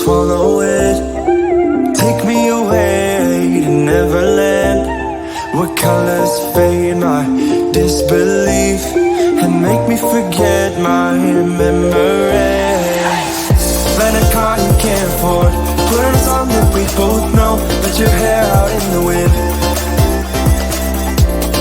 swallow it. Take me away to Neverland, where colors fade my disbelief and make me forget my memories. Rent a car you can't afford, put on a song that we both know, let your hair out in the wind,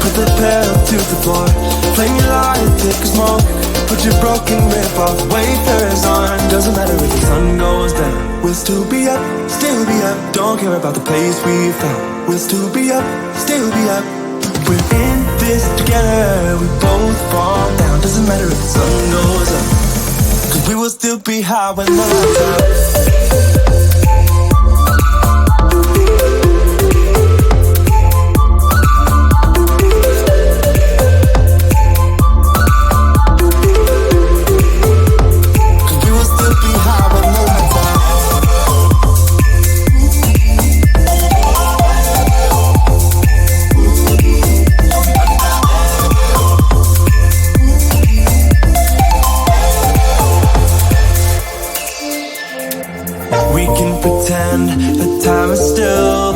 put the pedal to the floor, flame your light, take a smoke, put your broken rip-off wafers on. Doesn't matter if the sun goes down, we'll still be up, still be up. Don't care about the place we found, we'll still be up, still be up. We're in this together, we both fall down. Doesn't matter if the sun goes up, 'cause we will still be high when the lights out. We can pretend that time is still,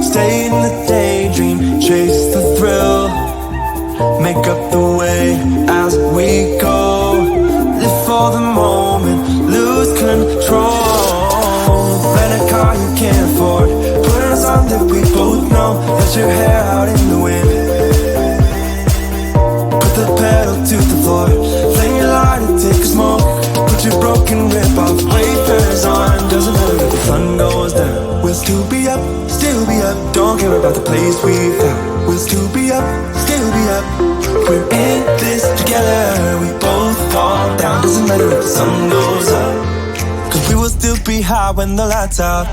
stay in the daydream, chase the thrill, make up the way as we go, live for the moment, lose control. Rent a car you can't afford, put on a song that we both know, let your hair out in the wind, put the pedal to the floor, flame your light and take a smoke, put your broken rip-off wafers on. Doesn't matter if the sun goes down, We'll still be up, still be up. Don't care about the place we found. We'll still be up, still be up. We're in this together. We both fall down. Doesn't matter if the sun goes up, 'cause we will still be high when the lights out.